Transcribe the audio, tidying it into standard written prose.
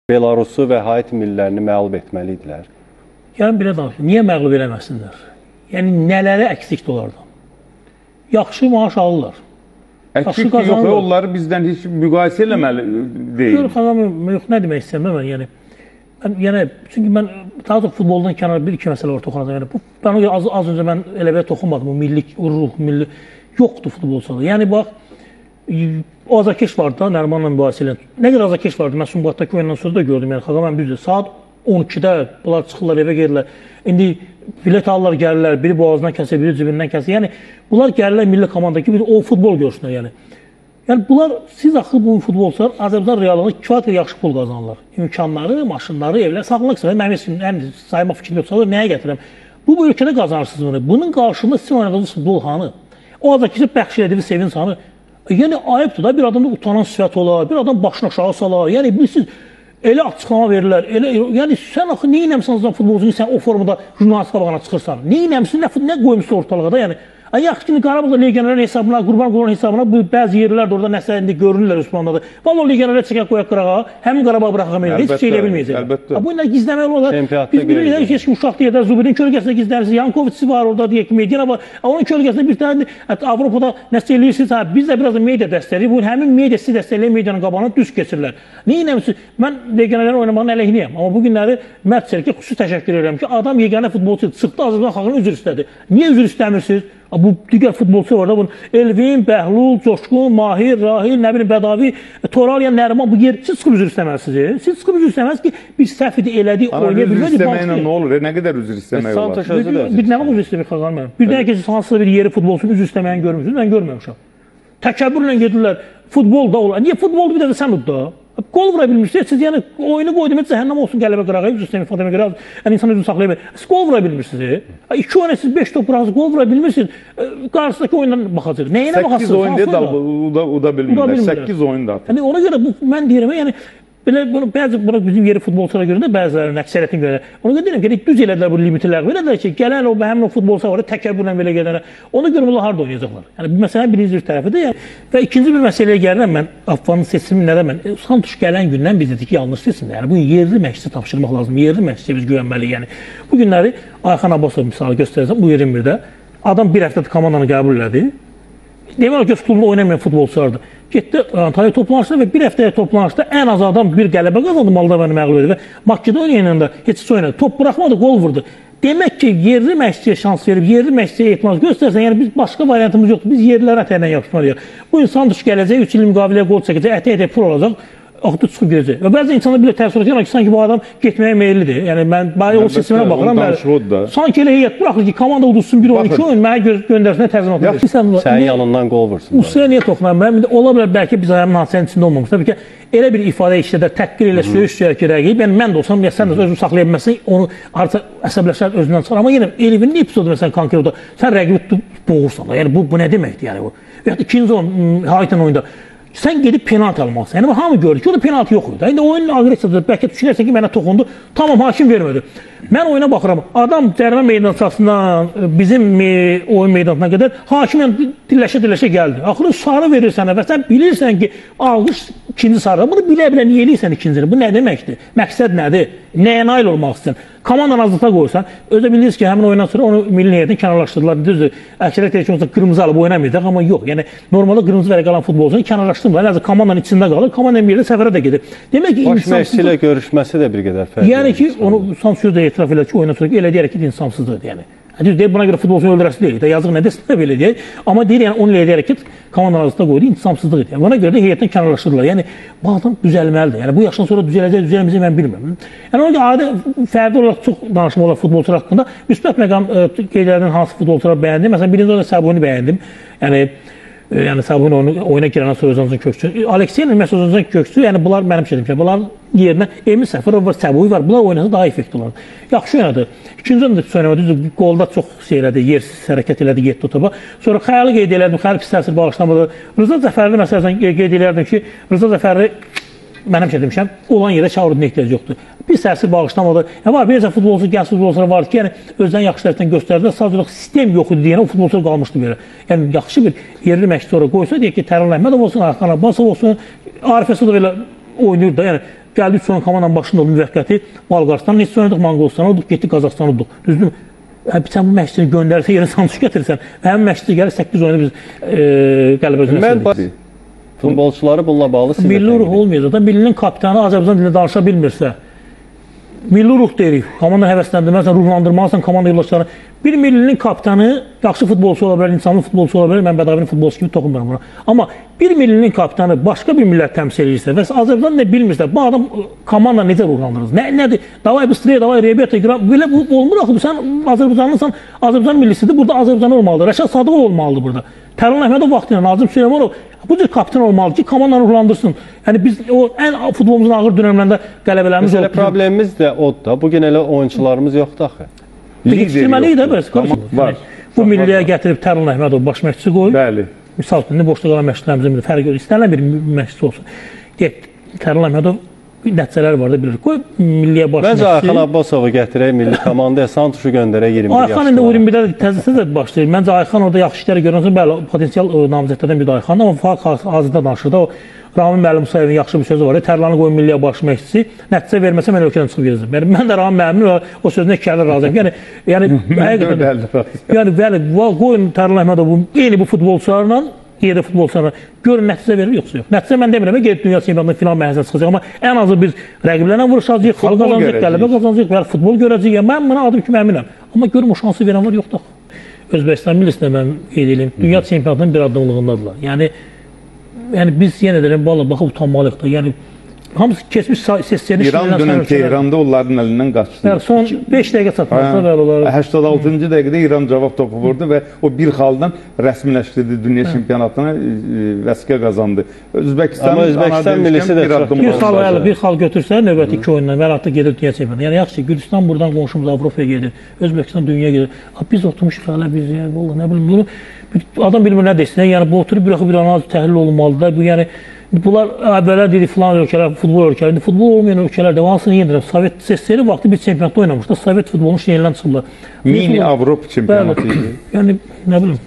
Belarusu və Haiti millilərini məğlub etməlidirlər. Yəni, belə danışın, niyə məğlub eləməsinlər? Yəni, nələri əksikdir onlardan? Yaxşı maaş alırlar. Əksikdir yox, onları bizdən heç müqayisə eləməli deyil. Yox, nə demək istəyirəm mən, yəni, çünki mən daha çox futboldan kənar bir-iki məsələ var toxunacaq. Yəni, ben az öncə mən elə belə toxunmadım, o milli ruh, milli yoxdur futbolçuda. Yəni, bax, o azarkeş vardı da, Nərimanla mübahisə ilə. Nə qədər azarkeş vardı, mən Sumqatdakı oyundan sonra da gördüm. Yəni, xaqa mən düzdür, saat 12-də bunlar çıxırlar, evə gelirlər. İndi bilet alırlar, gəlirlər, biri boğazından kəsir, biri cibindən kəsir. Yəni, bunlar gəlirlər milli komandakı, bir o futbol görsünlər, yəni. Yəni, bunlar, siz axı bu futbolçular Azərbaycan realında kifayət yaxşı pul qazanırlar. İmkanları, maşınları, evlər, sağlıq sırası, mənim üçün ən saymaq fikrim yoxsa, nəyə gətirəm? Bu ölkədə qazanırsınız bunu. Bunun qarşılığında sizin oynadığınız futbol hanı? O azarkeşə bəxş elədiyi sevinç hanı? Yəni, ayıbdır da, bir adamda utanan sifət olar, bir adam başını aşağı salar. Yəni, bilirsiniz, elə açıqlama verirlər. Yəni, sən axı nə inəmsən futbolcunu, sən o formada jurnalist qabağına çıxırsan? Nə inəmsin, nə qoymuşsun ortalığa da, yəni? Yaxşı ki, Qarabağda legionerlərin hesabına, Qurban Qurbanın hesabına bu bəzi yerlər də orada nəsə indi görünürlər Osmanlıda. Valla o legionerlər çəkək qoyaq qırağa, həmin Qarabağı bıraxamayın, heç şey eləyə bilməyəcək. Əlbəttə. Bu ilə gizləmək olar. Biz bilirik, heç kim uşaq deyək, Zubidin kölgəsində gizlənirsiniz, Yankovic'i var orada deyək ki, Medina var. Onun kölgəsində bir tane Avropada nəsə eləyirsiniz, biz də biraz da media dəstəkləyik. Bu həmin media sizi dəstəkləyən medianın qabağına düz keçirlər. Nə inəmsin? Mən legionerlərin oynamağının əleyhinəyəm. Amma bu günləri Mərd Çelikə xüsusi təşəkkür edirəm ki, adam yeganə futbolçu çıxdı, Azərbaycan xalqına üzr istədi. Niyə üzr istəmirsiniz? Bu digər futbolçu var da bunun. Elvin, Bəhlul, Coşqun, Mahir, Rahil, nə bilim, Bədavi, Toraliyan, Nəriman bu yer. Siz çıxıb üzr istəməlisiniz. Siz çıxıb üzr istəməlisiniz ki, biz səhv idi, elədik, oynaya bilmədik. Üzr istəməklə nə olur? Nə qədər üzr istəmək olar? Bir nə var üzr istəmək xalqan mənim? Bir dənə ki, hansısa bir yeri futbolçunun üzr istəməyini görmürsünüz, mən görməmişəm. Təkəbbürlə gedirlər, futbol da olur. Niyə futbolda bir dəfə sən ud da? Gol vura bilmirsiniz, siz yəni oyunu qoydum, cəhənnəm olsun qələbə qırağı, üzr istəmək ifadəmə görə, insan özünü saxlaya bilir. Siz gol vura bilmirsiniz, 2 oyuna siz 5 top bıraksınız, gol vura bilmirsiniz, qarşısındakı oyundan baxacaq. Nəyinə baxasınız? 8 oyun deyil, uda bilmirlər, 8 oyun da atır. Yəni ona görə mən deyirəm, yəni belə bəzi bizim yeri futbolçulara görə də bəzilərinin əksəriyyətin görə. Ona görə deyirəm ki, düz elədilər bu limiti ləğv elədilər ki, gələn o həmin o futbolçular var, təkəbbürlə belə gedənə. Ona görə bunlar harda oynayacaqlar? Yəni bu məsələnin birinci bir tərəfidir. Yəni və ikinci bir məsələyə gəlirəm mən Affanın seçimi nədə mən Santuş gələn gündən biz dedik ki, yanlış seçimdir. Yəni bu yerli məşqçi tapşırmaq lazım. Yerli məşqçiyə biz güvənməliyik. Yəni bu günləri Ayxan Abbasov misalı göstərəcəm bu 21-də. Adam bir həftədir komandanı qəbul elədi. Demək olar ki, klubda oynamayan futbolçulardır. Getdi Antalya toplanışda və bir həftəyə toplanışda ən az adam bir qələbə qazandı, Moldavanı məğlub edib və Makedoniyanın da heç oynadı. Top buraxmadı, gol vurdu. Demək ki, yerli məşqçiyə şans verib, yerli məşqçiyə etimad göstərsən, yəni biz başqa variantımız yoxdur. Biz yerlilərə ətəklə yapışmalıyıq. Bu insan düş gələcək, 3 ilin müqaviləyə qol çəkəcək, ətək pul olacaq. Axıda çıxıb gedəcək. Və bəzi insanlar belə təəssürat yanar ki, sanki bu adam getməyə meyillidir. Yəni mən o seçimə baxıram, sanki elə heyət buraxır ki, komanda uduzsun 1-12 oyun, mənə göndərsinə təzminat verir. Sənin yanından qol vursun. Musaya niyə toxunam? Ola bilər bəlkə biz ayağımın hadisənin içində olmamışıq. Təbii ki, elə bir ifadə işlədə təhqir ilə söyüş ki, rəqib. Yəni mən də olsam, ya sən də özünü saxlaya bilməzsən, onu artıq əsəbləşər özündən çıxar. Amma yenə Elvinin epizodu məsələn konkret oldu. Sən rəqibi boğursan. Yəni bu nə deməkdir yəni bu? Və ikinci Haiti'nin oyunda sən gedib penaltı almalısın. Yəni hamı gördü ki, orada penaltı yox idi. İndi oyunun aqressiyasıdır. Bəlkə düşünərsən ki, mənə toxundu. Tamam, hakim vermədi. Mən oyuna baxıram. Adam cərimə meydançasından bizim oyun meydanına qədər hakimlə dilləşə gəldi. Axırı sarı verir sənə və sən bilirsən ki, almış ikinci sarı. Bunu bilə-bilə niyə eləyirsən ikincini? Bu nə deməkdir? Məqsəd nədir? Nəyə nail olmaq istəyirsən? Komandanı azlıqda qoyursan, özü bilirsiniz ki, həmin oyundan sonra onu milli heyətin kənarlaşdırdılar. Düzdür, əksəriyyət deyək ki, qırmızı alıb oynamayacaq, amma yox. Yəni, normalda qırmızı vərəq alan futbolcunu kənarlaşdırmırlar. Nəzə komandanın içində qalır, komandanın bir yerdə səfərə də gedir. Demək ki, baş məşqçi ilə görüşməsi də bir qədər fərqli. Yəni ki, onu son sözdə etiraf edir ki, oyundan sonra elə deyərək ki, insafsızdır. Yəni. Deyir, buna görə futbolçunu öldürəsi deyil. Yazıq nə desin də belə deyək. Amma deyir, yəni onu elə deyərək ki, komandanın arasında qoydu, intisamsızlıq idi. Buna görə də heyətdən kənarlaşdırdılar. Yəni, bu adam düzəlməlidir. Yəni, bu yaşdan sonra düzələcək mən bilmirəm. Yəni, ona görə adi fərdi olaraq çox danışma olar futbolçular haqqında. Müsbət məqam qeyd edilən hansı futbolçular bəyəndim. Məsələn, birinci olaraq Səbuhini bəyəndim. Yəni Səbuhini oyuna girəndən sonra Özcan Köksü. Alekseyin məhz Özcan Köksü, yəni bunlar mənim şeyim ki, bunların yerinə Emil Səfərov var, Səbuhi var. Bunlar oynasa daha effektiv olar. Yaxşı oynadı. İkinci oyunda oynadı. Qolda çox şey elədi, yersiz hərəkət elədi, getdi o topa. Sonra Xəyalı qeyd edirdim, Xəyal pis təsir bağışlamadı. Rıza Zəfərli məsələn qeyd edirdim ki, Rıza Zəfərli mənim şey demişəm, olan yerdə çağırdığı ehtiyac yoxdur. Pis təsir bağışlamadı. Var, bir neçə futbolçu, gənc futbolçular var ki, yəni özdən yaxşı tərəfdən göstərdilər. Sadəcə sistem yox idi deyənə o futbolçular qalmışdı belə. Yəni yaxşı bir yerli məşqçi oraya qoysa deyək ki, Tərlan Əhmədov olsun, Ayxan Abbasov olsun, Arif Əsədov elə oynayır da. Yəni gəldik sonra komandanın başında oldu müvəqqəti Balqaristan, neçə oynadıq Monqolistan, olduq, getdik Qazaxıstan olduq. Düzdürmü? Sən bu məşqçini göndərsə, yerə santuş gətirirsən. Həmin məşqçi gəlir 8 oyunu biz qələbə özünə Mən futbolçuları bununla bağlı sizə milli ruh olmayacaq da, millinin kapitanı Azərbaycan dilində danışa bilmirsə, milli ruh deyirik, komanda həvəsləndirməlisən, ruhlandırmalısan komanda yoldaşlarını. Bir millinin kapitanı yaxşı futbolçu ola bilər, insanlı futbolçu ola bilər, mən Bədavinin futbolçu kimi toxunmuram buna. Amma bir millinin kapitanı başqa bir millət təmsil edirsə və Azərbaycan nə bilmirsə, bu adam komanda necə ruhlandırır? Nədir? Davay Bıstrıya, davay Rebeta, belə bu olmur axı. Sən Azərbaycanlısan, Azərbaycan millisidir, burada Azərbaycan olmalıdır. Rəşad Sadıqov olmalıdır burada. Tərlan Əhmədov vaxtıyla, Nazım Süleymanov bu cür kapitan olmalıdır ki, komandanı ruhlandırsın. Yəni biz o ən futbolumuzun ağır dönəmlərində qələbələrimiz oldu. Məsələ problemimiz də odur da. Bu gün elə oyunçularımız yoxdur axı. Yetişdirməliyik də bəs. Bu milliyə gətirib Tərlan Əhmədov baş məşqçi qoyub. Bəli. Misal üçün, boşda qalan məşqçilərimizin bir fərqi yox. İstənilən bir məşqçi olsun. Tərlan Əhmədov nəticələr var da bilir. Qoy milliyə baş məşqçi. Məncə Ayxan Abbasovu gətirək milli komandaya, Santuşu göndərək 21 yaşında. Ayxan indi o 21-də təzəsə də başlayır. Məncə Ayxan orada yaxşı işləri görürsə, bəli, potensial namizədlərdən biri də Ayxandır, amma fərq hazırda danışır da. O Ramin Müəllim Musayevin yaxşı bir sözü var. Tərlanı qoyun milliyə baş məşqçisi. Nəticə verməsə mən ölkədən çıxıb gedəcəm. Yəni mən də Ramin Müəllimin o sözünə iki əllə razıyam. Yəni həqiqətən yəni bəli, qoyun Tərlan Əhmədovu eyni bu futbolçularla yerdə futbolçularla görün nəticə verir yoxsa yox. Nəticə mən demirəm, gedib dünya çempionatının final mərhələsinə çıxacaq, amma ən azı biz rəqiblərlə vuruşacağıq, xalq qazanacaq, qələbə qazanacaq və futbol görəcəyik. Mən buna adım kimi əminəm. Amma görüm o şansı verən var yoxdur. Özbəkistan millisində mən qeyd edeyim, dünya çempionatının bir addımlığındadırlar. Yəni biz yenə deyirəm, vallahi baxıb utanmalıyıq da. Yəni hamısı keçmiş sessiyonu İran dünən Tehranda onların əlindən qaçdı. Son 5 dəqiqə çatmazsa bəli olar. 86-cı dəqiqədə İran cavab topu vurdu və o bir xaldan rəsmiləşdirdi dünya çempionatına vəsiqə qazandı. Özbəkistan millisi də bir xal götürsə növbəti 2 oyundan və hətta gedir dünya çempionatına. Yəni yaxşı Gürcüstan buradan qonşumuz Avropaya gedir. Özbəkistan dünyaya gedir. Biz oturmuşuq hələ biz yəni vallahi nə bilim bunu adam bilmir nə desin. Yəni bu oturub bir analiz təhlil olunmalıdır. Bu yəni bunlar əvvəllər dedik filan ölkələr, futbol ölkələri. İndi futbol olmayan ölkələr də hansını yenilirəm. Sovet SSR vaxtı bir çempionatda oynamışdı. Sovet futbolunun yenidən çıxırlar. Mini Avropa çempionatı idi. Yəni nə bilim